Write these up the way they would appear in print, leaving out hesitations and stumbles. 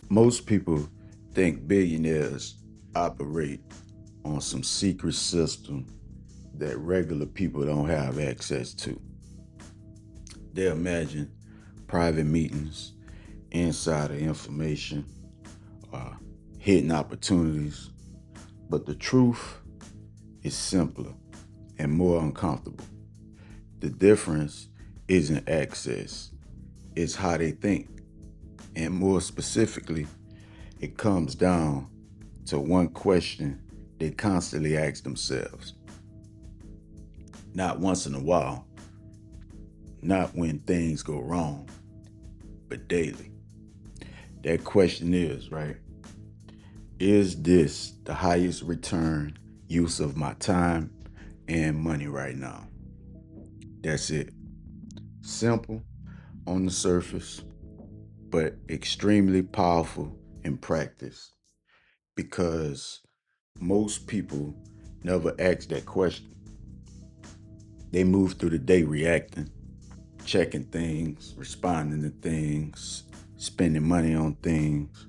Most people think billionaires operate on some secret system that regular people don't have access to. They imagine private meetings, insider information, uh, hidden opportunities. But the truth is simpler and more uncomfortable. The difference isn't access, it's how they think. And more specifically, it comes down to one question they constantly ask themselves. Not once in a while, not when things go wrong, but daily. That question is, right? Is this the highest return use of my time and money right now? That's it. Simple on the surface, but extremely powerful in practice because most people never ask that question. They move through the day reacting, checking things, responding to things, spending money on things,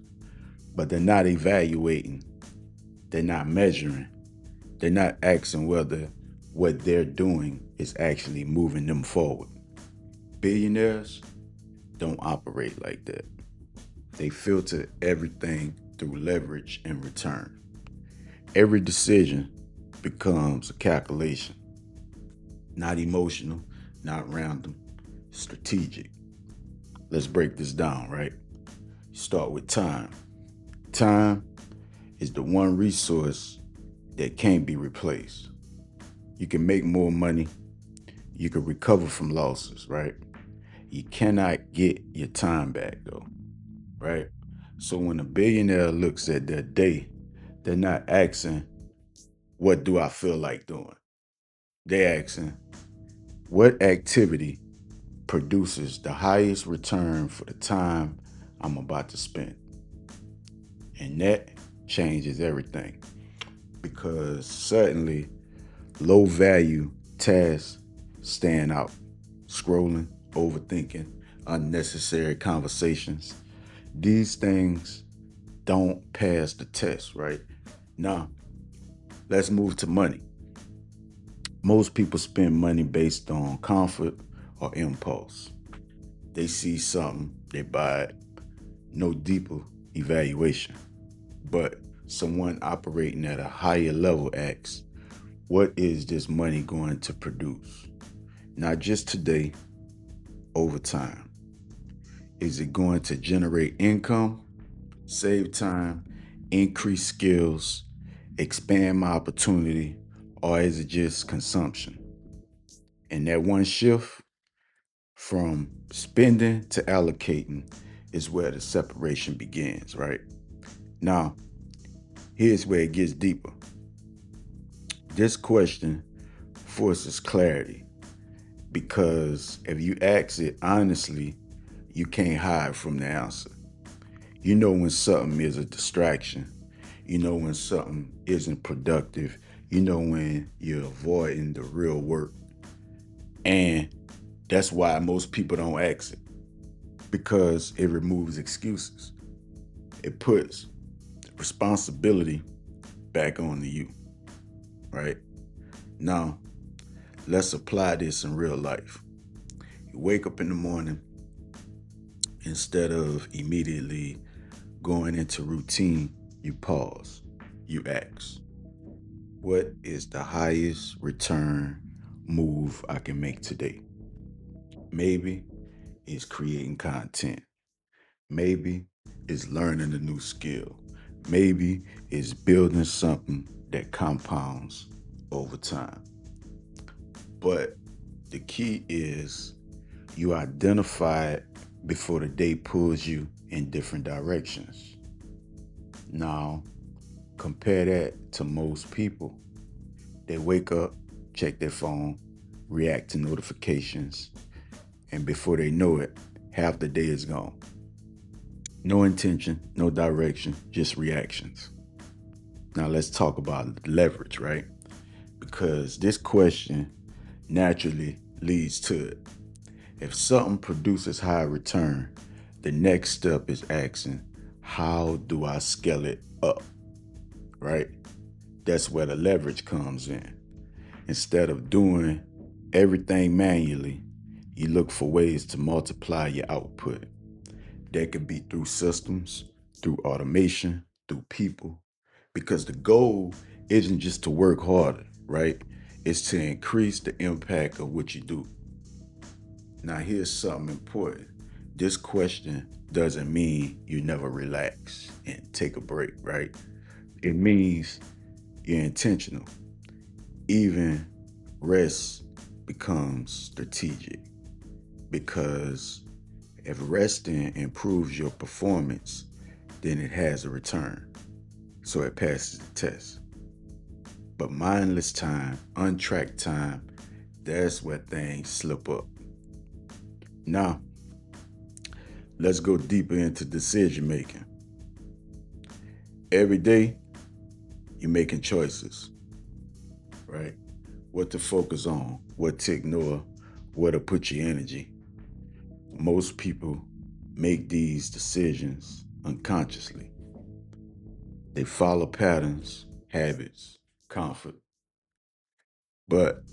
but they're not evaluating, they're not measuring, they're not asking whether what they're doing is actually moving them forward. Billionaires don't operate like that. They filter everything through leverage and return. Every decision becomes a calculation, not emotional, not random, strategic. Let's break this down, right? Start with time. Time is the one resource that can't be replaced. You can make more money, you can recover from losses, right? You cannot get your time back though, right? So when a billionaire looks at their day, they're not asking, what do I feel like doing? They're asking, what activity produces the highest return for the time I'm about to spend? And that changes everything because suddenly low value tasks stand out. Scrolling, overthinking, unnecessary conversations. These things don't pass the test, right? Now, let's move to money. Most people spend money based on comfort or impulse. They see something, they buy it, no deeper evaluation. But someone operating at a higher level asks, what is this money going to produce? Not just today, over time. Is it going to generate income, save time, increase skills, expand my opportunity, or is it just consumption? And that one shift from spending to allocating is where the separation begins, right? Now, here's where it gets deeper. This question forces clarity because if you ask it honestly, you can't hide from the answer. You know when something is a distraction. You know when something isn't productive. You know when you're avoiding the real work. And that's why most people don't ask it because it removes excuses. It puts responsibility back on you, right? Now, let's apply this in real life. You wake up in the morning, instead of immediately going into routine, you pause, you ask, what is the highest return move I can make today? Maybe it's creating content. Maybe it's learning a new skill. Maybe it's building something that compounds over time. But the key is you identify it before the day pulls you in different directions. Now, compare that to most people. They wake up, check their phone, react to notifications, and before they know it, half the day is gone. No intention, no direction, just reactions. Now, let's talk about leverage, right? Because this question naturally leads to it. If something produces high return, the next step is asking, how do I scale it up, right? That's where the leverage comes in. Instead of doing everything manually, you look for ways to multiply your output. That could be through systems, through automation, through people, because the goal isn't just to work harder, right? It's to increase the impact of what you do. Now, here's something important. This question doesn't mean you never relax and take a break, right? It means you're intentional. Even rest becomes strategic because if resting improves your performance, then it has a return. So it passes the test. But mindless time, untracked time, that's where things slip up. Now, let's go deeper into decision making. Every day, you're making choices, right? What to focus on, what to ignore, where to put your energy. Most people make these decisions unconsciously. They follow patterns, habits, comfort. But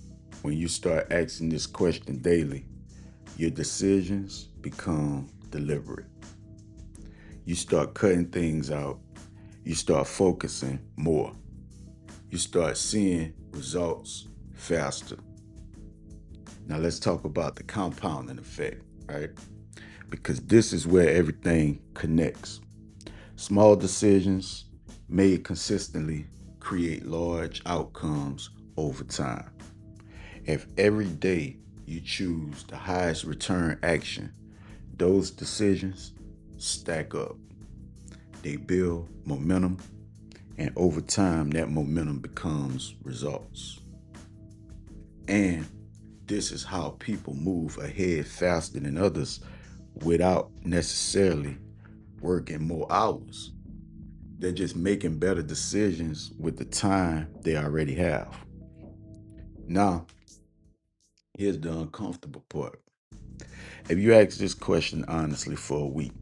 when you start asking this question daily, your decisions become deliberate. You start cutting things out. You start focusing more. You start seeing results faster. Now let's talk about the compounding effect, right? Because this is where everything connects. Small decisions made consistently create large outcomes over time. If every day you choose the highest return action, those decisions stack up. They build momentum, and over time, that momentum becomes results. And this is how people move ahead faster than others without necessarily working more hours. They're just making better decisions with the time they already have. Now, here's the uncomfortable part. If you ask this question honestly for a week,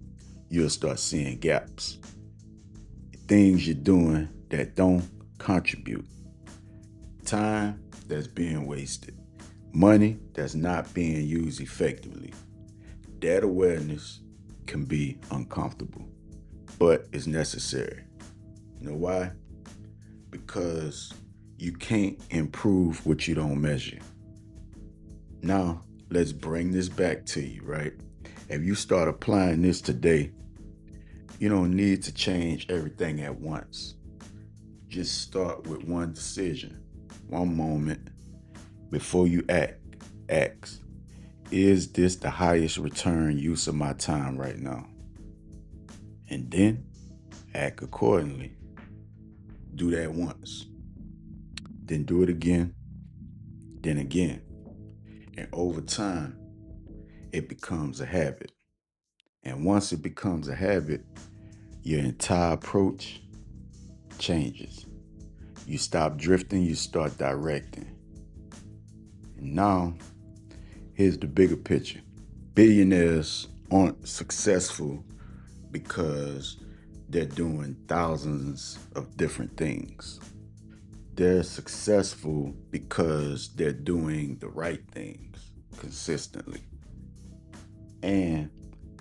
you'll start seeing gaps. Things you're doing that don't contribute. Time that's being wasted. Money that's not being used effectively. That awareness can be uncomfortable, but it's necessary. You know why? Because you can't improve what you don't measure. Now, let's bring this back to you, right? If you start applying this today, you don't need to change everything at once. Just start with one decision, one moment before you act. Ask, is this the highest return use of my time right now? And then act accordingly. Do that once, then do it again, then again. And over time, it becomes a habit. And once it becomes a habit, your entire approach changes. You stop drifting, you start directing. And now, here's the bigger picture. Billionaires aren't successful because they're doing thousands of different things. They're successful because they're doing the right things consistently. And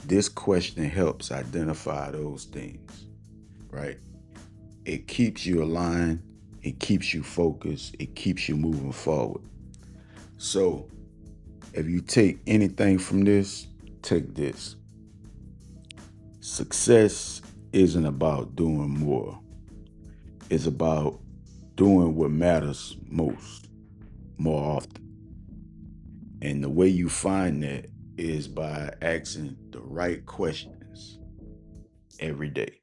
this question helps identify those things, right? It keeps you aligned, it keeps you focused, it keeps you moving forward. So, if you take anything from this, take this. Success isn't about doing more, it's about doing what matters most, more often. And the way you find that is by asking the right questions every day.